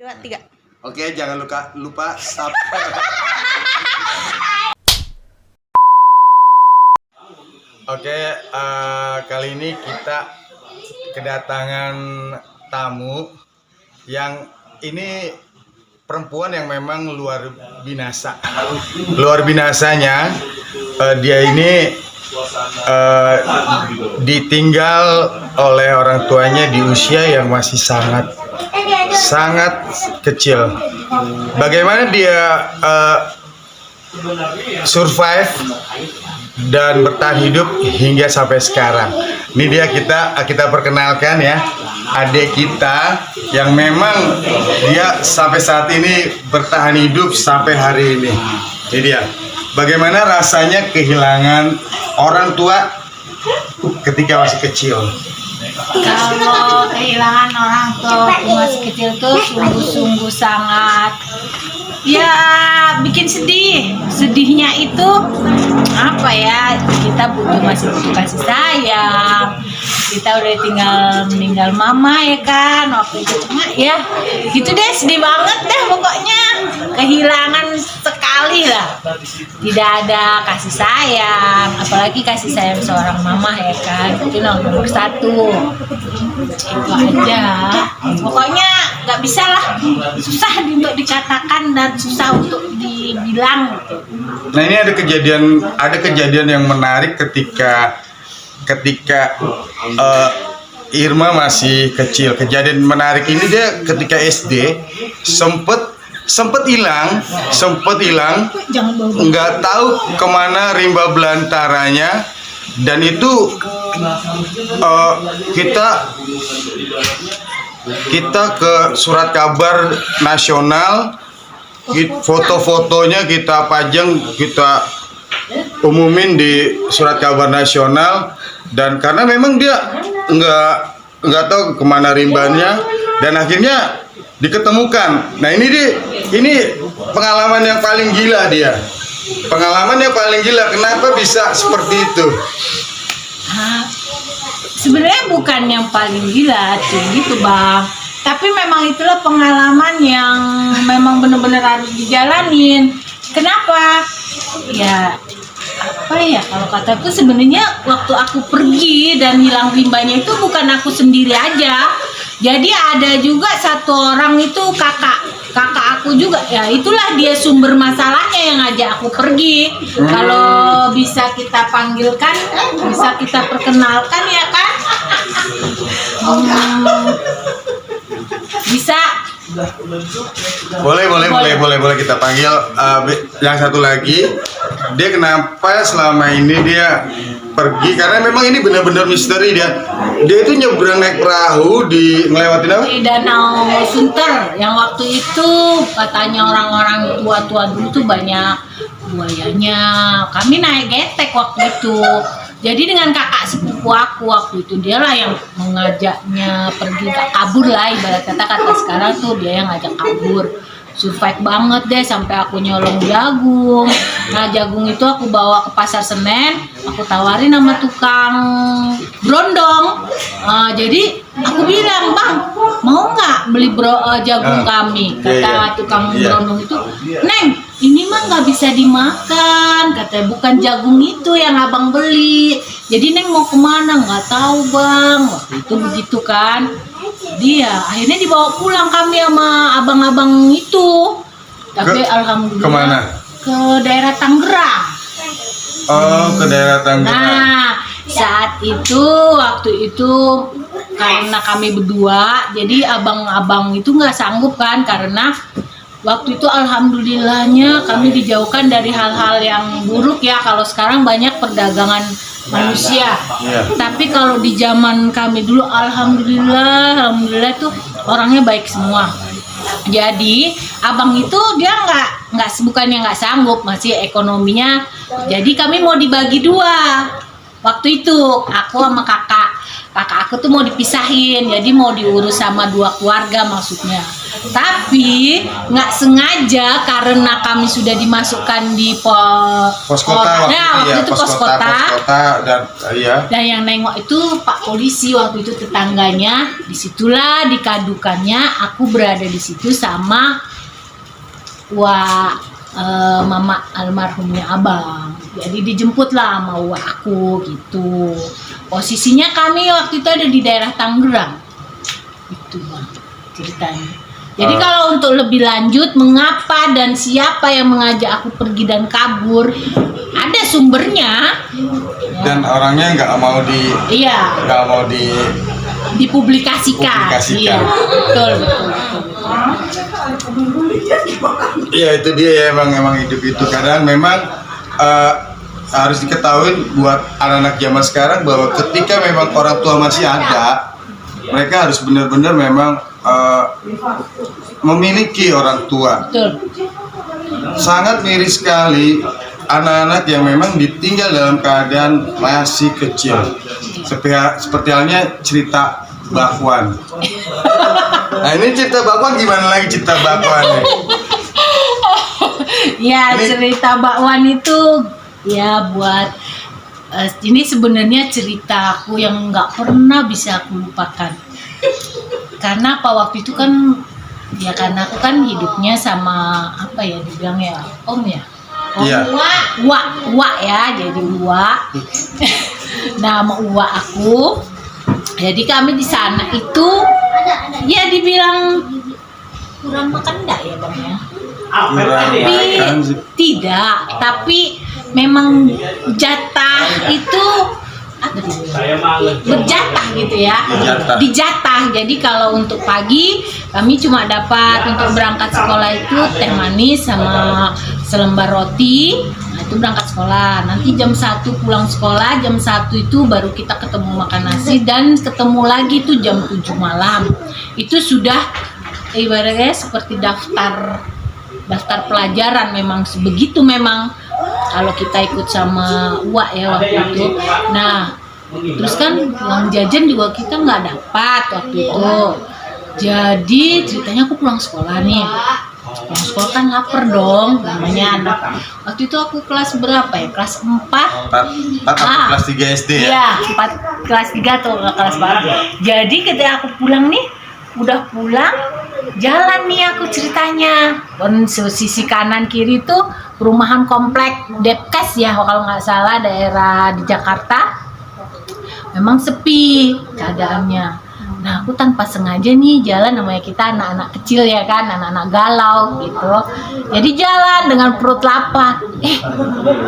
2, 3. Oke, jangan lupa subscribe. Oke, kali ini kita kedatangan tamu yang ini perempuan yang memang luar binasa. Luar binasanya, dia ini ditinggal oleh orang tuanya di usia yang masih sangat kecil. Bagaimana dia survive dan bertahan hidup hingga sampai sekarang. Ini dia kita perkenalkan ya, adik kita yang memang dia sampai saat ini bertahan hidup sampai hari ini. Ini dia. Bagaimana rasanya kehilangan orang tua ketika masih kecil? Kalau kehilangan orang tua masih kecil tuh sungguh-sungguh sangat ya bikin sedih. Sedihnya itu apa ya, kita masih butuh kasih sayang. Kita udah meninggal mama ya kan waktu itu, cuma ya gitu deh, sedih banget deh pokoknya, kehilangan sekali lah, tidak ada kasih sayang, apalagi kasih sayang seorang mama ya kan, itu nomor satu. Itu aja pokoknya, nggak bisa lah, susah untuk dikatakan dan susah untuk dibilang gitu. Nah, ini ada kejadian yang menarik ketika Irma masih kecil. Kejadian menarik ini dia ketika SD sempet hilang, nggak tahu kemana rimba belantaranya, dan itu kita ke surat kabar nasional, foto-fotonya kita pajang, kita umumin di surat kabar nasional, dan karena memang dia nggak tahu kemana rimbanya, dan akhirnya diketemukan. Nah, ini pengalaman yang paling gila dia. Pengalaman yang paling gila, kenapa bisa seperti itu? Sebenarnya bukan yang paling gila gitu bang, tapi memang itulah pengalaman yang memang benar-benar harus dijalanin. Kenapa? Ya apa ya, kalau kataku sebenarnya waktu aku pergi dan hilang rimbanya itu bukan aku sendiri aja. Jadi ada juga satu orang itu kakak aku juga, ya itulah dia sumber masalahnya yang ngajak aku pergi. Kalau bisa kita panggilkan, bisa kita perkenalkan ya kan? Bisa. Boleh kita panggil. Yang satu lagi, dia kenapa selama ini dia pergi, karena memang ini benar-benar misteri. Dia itu nyebrang naik perahu ngelewatin apa? Di Danau Sunter, yang waktu itu katanya orang-orang tua-tua dulu tuh banyak buayanya. Kami naik getek waktu itu. Jadi dengan kakak sepupu aku waktu itu, dialah yang mengajaknya pergi, kabur lah ibarat kata sekarang tuh, dia yang ngajak kabur. Survive banget deh sampai aku nyolong jagung. Nah, jagung itu aku bawa ke pasar Senen, aku tawarin sama tukang brondong. Jadi aku bilang, bang, mau nggak beli jagung kami? Kata tukang brondong itu, Neng, ini mah nggak bisa dimakan, katanya, bukan jagung itu yang abang beli. Jadi Neng mau kemana? Nggak tahu bang. Waktu itu begitu kan. Dia akhirnya dibawa pulang kami sama abang-abang itu. Tapi alhamdulillah kemana? Ke daerah Tangerang. Oh, ke daerah Tangerang. Nah, saat itu waktu itu karena kami berdua, jadi abang-abang itu nggak sanggup kan, karena waktu itu alhamdulillahnya kami dijauhkan dari hal-hal yang buruk ya. Kalau sekarang banyak perdagangan manusia, tapi kalau di zaman kami dulu alhamdulillah tuh orangnya baik semua. Jadi abang itu dia bukannya nggak sanggup, masih ekonominya. Jadi kami mau dibagi dua waktu itu, aku sama kakak. kakak aku tuh mau dipisahin, jadi mau diurus sama 2 keluarga maksudnya. Tapi nggak sengaja karena kami sudah dimasukkan di pos kota waktu itu pos kota. Dan Dan yang nengok itu Pak Polisi waktu itu tetangganya. Disitulah dikadukannya aku berada di situ sama mama almarhumnya abang. Jadi dijemputlah sama aku gitu. Posisinya kami waktu itu ada di daerah Tangerang. Itu Bang ceritanya. Jadi kalau untuk lebih lanjut mengapa dan siapa yang mengajak aku pergi dan kabur, ada sumbernya. Dan orangnya nggak mau dipublikasikan. Iya, betul. Iya, itu dia ya, emang hidup itu kadang memang harus diketahui buat anak-anak zaman sekarang bahwa ketika memang orang tua masih ada, mereka harus benar-benar memang memiliki orang tua. Betul. Sangat miris sekali anak-anak yang memang ditinggal dalam keadaan masih kecil. Seperti halnya cerita Bakwan. Nah, ini cerita Bakwan gimana lagi cerita Bakwan? Ya, cerita Bakwan itu ya buat ini sebenarnya cerita aku yang nggak pernah bisa aku lupakan. Karena waktu itu kan ya karena aku kan hidupnya sama apa ya dibilang ya om ya. Iya. Uak ya, jadi uak. Nah, sama uak aku. Jadi kami di sana itu ya dibilang kurang makan enggak ya Bang ya? Tapi memang jatah itu berjatah gitu ya, dijatah. Jadi kalau untuk pagi kami cuma dapat untuk berangkat sekolah itu teh manis sama selembar roti. Nah, itu berangkat sekolah. Nanti jam 1 pulang sekolah, jam 1 itu baru kita ketemu makan nasi dan ketemu lagi tuh jam 7 malam. Itu sudah ibaratnya seperti daftar pelajaran, memang begitu memang kalau kita ikut sama Wak ya waktu itu. Nah, terus kan uang jajan juga kita nggak dapat waktu itu. Jadi ceritanya aku pulang sekolah nih. Pulang sekolah kan lapar dong, namanya anak. Waktu itu aku kelas berapa ya? Kelas 4. Kelas 3 SD ya? Iya, 4 kelas 3 atau kelas 4. Jadi ketika aku pulang nih, udah pulang, jalan nih aku ceritanya. Dan sisi kanan kiri tuh perumahan komplek Depkes ya kalau nggak salah, daerah di Jakarta. Memang sepi keadaannya. Nah, aku tanpa sengaja nih jalan, namanya kita anak-anak kecil ya kan, anak-anak galau gitu. Jadi jalan dengan perut lapar.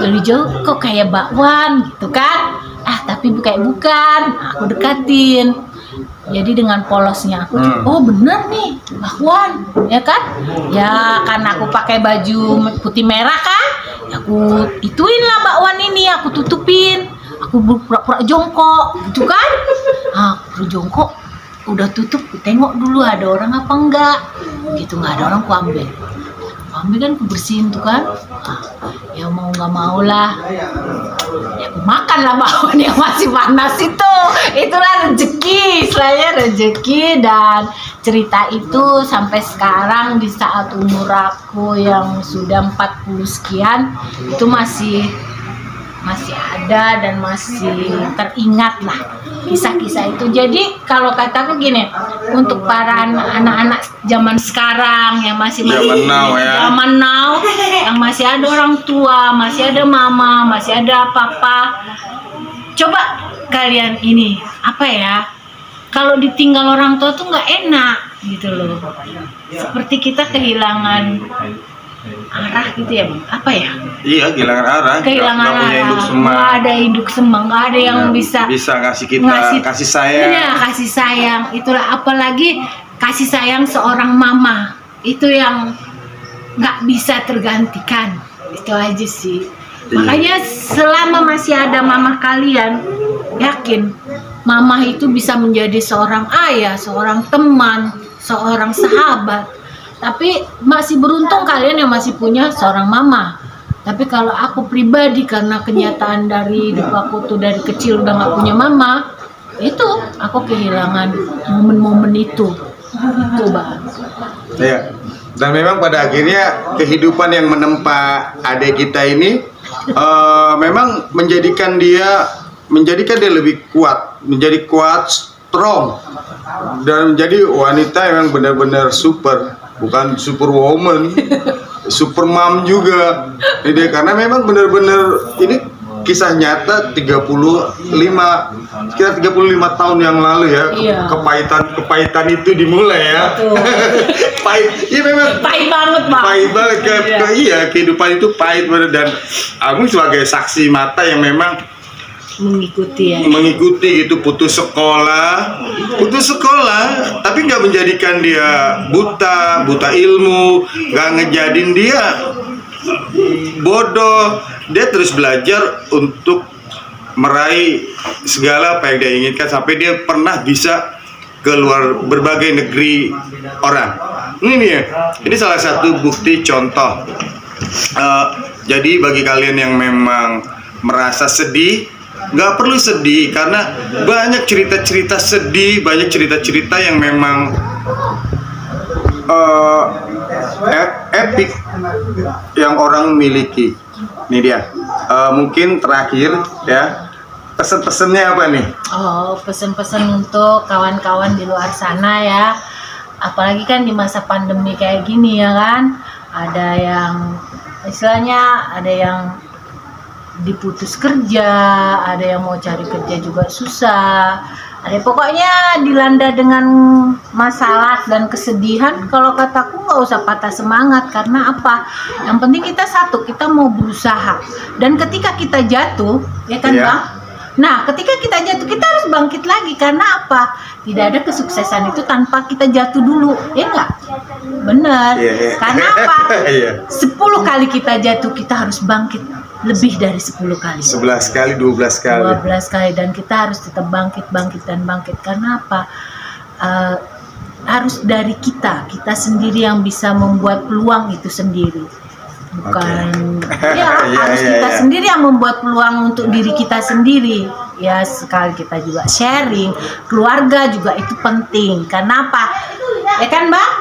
Dari jauh kok kayak bakwan gitu kan. Tapi bukan. Aku dekatin. Jadi dengan polosnya aku, oh bener nih bakwan, ya kan? Ya karena aku pakai baju putih merah kan, aku ituin lah bakwan ini, aku tutupin, aku pura-pura jongkok, gitu kan? Aku jongkok, udah tutup, aku tengok dulu ada orang apa enggak, gitu nggak ada orang, aku ambil kan, aku bersihin tuh kan, ya mau nggak mau lah, ya aku makan lah bakwan yang masih panas itu. Itulah rezeki, istilahnya rezeki. Dan cerita itu sampai sekarang di saat umur aku yang sudah 40 sekian itu masih ada dan masih teringat lah kisah-kisah itu. Jadi kalau kataku gini, untuk para anak-anak zaman sekarang yang masih zaman now, yang masih ada orang tua, masih ada mama, masih ada papa, coba kalian ini apa ya, kalau ditinggal orang tua tuh nggak enak gitu loh, seperti kita kehilangan arah gitu ya, apa ya? Iya, kehilangan arah. Nggak ada induk semang, nggak ada yang bisa ngasih kita kasih sayang. Iya, kasih sayang. Itulah, apalagi kasih sayang seorang mama itu yang nggak bisa tergantikan. Itu aja sih. Makanya selama masih ada mama kalian, yakin mama itu bisa menjadi seorang ayah, seorang teman, seorang sahabat. Tapi masih beruntung kalian yang masih punya seorang mama. Tapi kalau aku pribadi, karena kenyataan dari hidup aku tuh dari kecil udah gak punya mama, itu aku kehilangan momen-momen itu Bang. Ya. Dan memang pada akhirnya kehidupan yang menempa adik kita ini memang menjadikan dia lebih kuat, menjadi kuat, strong, dan menjadi wanita yang benar-benar super, bukan superwoman, super mom juga. Ini karena memang benar-benar ini kisah nyata sekitar 35 tahun yang lalu ya. Iya. Kepahitan itu dimulai ya. Pahit, iya memang Pahit banget Bang. pahit banget iya, kehidupan itu pahit bener. Dan aku sebagai saksi mata yang memang mengikuti itu putus sekolah tapi nggak menjadikan dia buta ilmu, nggak ngejadin dia bodoh. Dia terus belajar untuk meraih segala apa yang dia inginkan, sampai dia pernah bisa keluar berbagai negeri orang. Ini ya, ini salah satu bukti contoh. Jadi bagi kalian yang memang merasa sedih, nggak perlu sedih, karena banyak cerita-cerita sedih, banyak cerita-cerita yang memang epic yang orang miliki. Ini dia. Mungkin terakhir ya, pesan-pesannya apa nih? Oh, pesan-pesan untuk kawan-kawan di luar sana ya. Apalagi kan di masa pandemi kayak gini ya kan. Ada yang istilahnya, ada yang diputus kerja, ada yang mau cari kerja juga susah. Ada pokoknya dilanda dengan masalah dan kesedihan. Kalau kataku nggak usah patah semangat, karena apa? Yang penting kita satu, kita mau berusaha. Dan ketika kita jatuh, ya kan Iya. Bang? Nah, ketika kita jatuh, kita harus bangkit lagi. Karena apa? Tidak ada kesuksesan itu tanpa kita jatuh dulu, ya nggak? Bener. Iya, iya. Karena apa? Iya. 10 kali kita jatuh, kita harus bangkit lebih dari 10 kali. 11 kali, 12 kali. 12 kali, dan kita harus tetap bangkit. Karena apa? Harus dari kita sendiri yang bisa membuat peluang itu sendiri, bukan harus kita sendiri yang membuat peluang untuk diri kita sendiri. Ya, sekali kita juga sharing, keluarga juga itu penting. Karena apa? Ya kan Bang?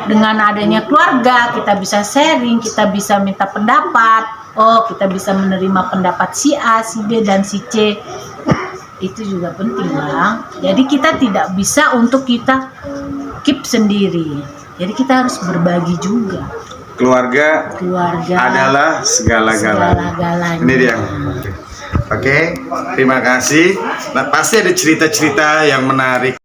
Dengan adanya keluarga, kita bisa sharing, kita bisa minta pendapat. Oh, kita bisa menerima pendapat si A, si B, dan si C. Itu juga penting Bang. Jadi kita tidak bisa untuk kita keep sendiri. Jadi kita harus berbagi juga. Keluarga adalah segala-galanya. Segala-galanya. Ini dia. Oke, terima kasih. Nah, pasti ada cerita-cerita yang menarik